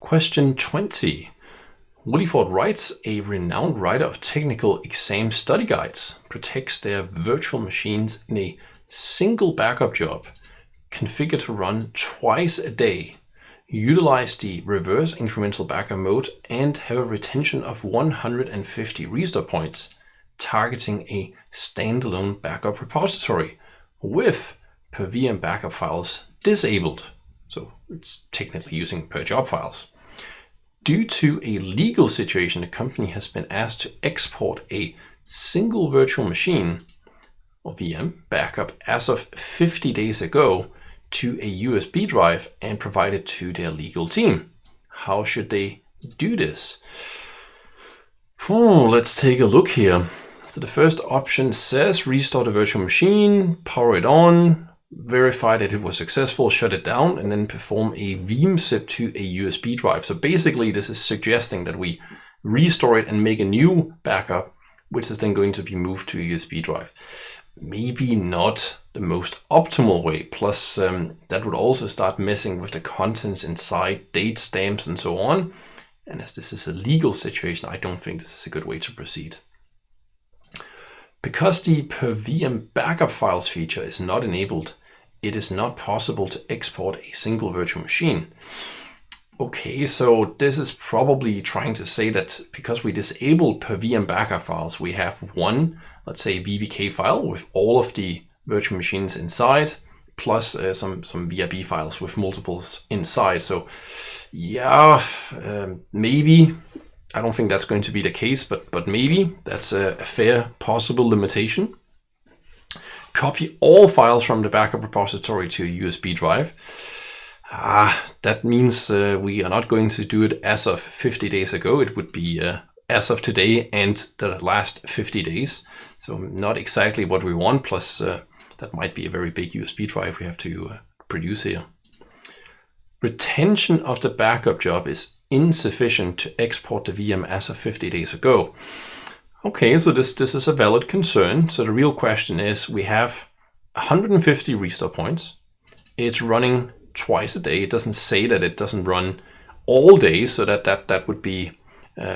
Question 20. Williford writes, a renowned writer of technical exam study guides, protects their virtual machines in a single backup job, configured to run twice a day, utilize the reverse incremental backup mode, and have a retention of 150 restore points, targeting a standalone backup repository with per VM backup files disabled. So it's technically using per job files. Due to a legal situation, the company has been asked to export a single virtual machine or VM backup as of 50 days ago to a USB drive and provide it to their legal team. How should they do this? Let's take a look here. So the first option says restore the virtual machine, power it on, verify that it was successful, shut it down, and then perform a Veeam zip to a USB drive. So basically this is suggesting that we restore it and make a new backup, which is then going to be moved to a USB drive. Maybe not the most optimal way. Plus that would also start messing with the contents inside, date stamps and so on. And as this is a legal situation, I don't think this is a good way to proceed. Because the per VM backup files feature is not enabled, it is not possible to export a single virtual machine. Okay, so this is probably trying to say that because we disabled per VM backup files, we have one, let's say VBK file with all of the virtual machines inside, plus some VRB files with multiples inside. So yeah, maybe. I don't think that's going to be the case, but maybe that's a fair possible limitation. Copy all files from the backup repository to a USB drive. That means we are not going to do it as of 50 days ago. It would be as of today and the last 50 days. So not exactly what we want, plus that might be a very big USB drive we have to produce here. Retention of the backup job is insufficient to export the VM as of 50 days ago. Okay, so this is a valid concern. So the real question is, we have 150 restore points. It's running twice a day. It doesn't say that it doesn't run all day, so that would be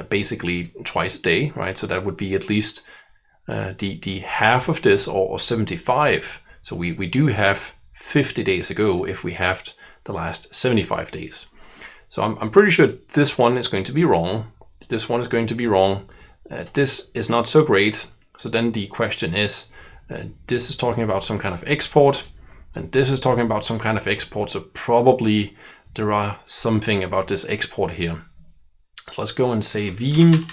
basically twice a day, right? So that would be at least the half of this, or 75. So we do have 50 days ago if we have the last 75 days. So I'm pretty sure this one is going to be wrong. This one is going to be wrong. This is not so great. So then the question is, this is talking about some kind of export, and this is talking about some kind of export. So probably there are something about this export here. So let's go and say Veeam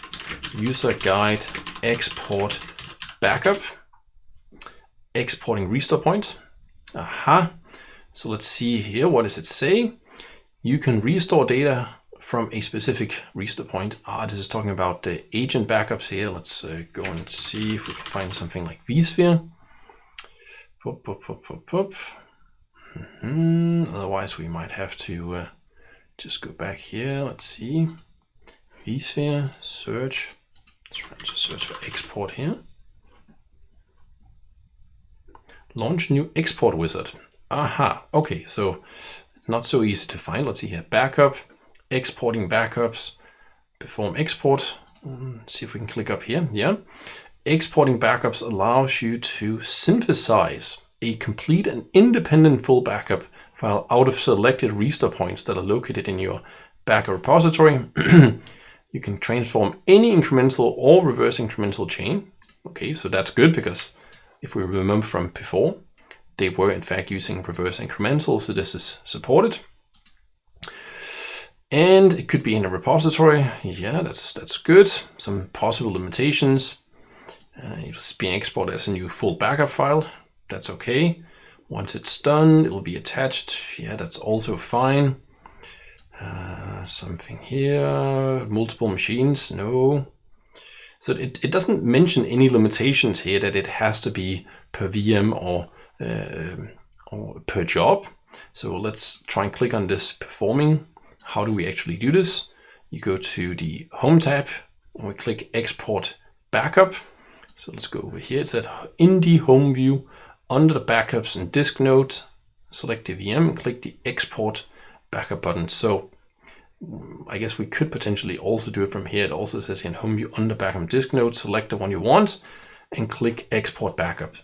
user guide export backup, exporting restore point. Aha. So let's see here, what does it say? You can restore data from a specific restore point. This is talking about the agent backups here. Let's go and see if we can find something like vSphere. Otherwise we might have to just go back here. Let's see. vSphere, search. Let's try to search for export here. Launch new export wizard. Aha, okay, so it's not so easy to find. Let's see here, backup, exporting backups, perform export. Let's see if we can click up here, yeah. Exporting backups allows you to synthesize a complete and independent full backup file out of selected restore points that are located in your backup repository. You can transform any incremental or reverse incremental chain. Okay, so that's good, because if we remember from before, they were in fact using reverse incremental, so this is supported. And it could be in a repository. Yeah, that's good. Some possible limitations. It's being exported as a new full backup file. That's okay. Once it's done, it will be attached. Yeah, that's also fine. Something here, multiple machines, no. So it doesn't mention any limitations here that it has to be per VM or per job. So let's try and click on this performing. How do we actually do this? You go to the Home tab and we click Export Backup. So let's go over here. It's in the Home view under the Backups and Disk node. Select the VM and click the Export Backup button. So I guess we could potentially also do it from here. It also says in home view under backup disk node, select the one you want and click export backup.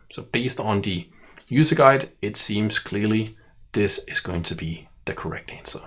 So based on the user guide, it seems clearly this is going to be the correct answer.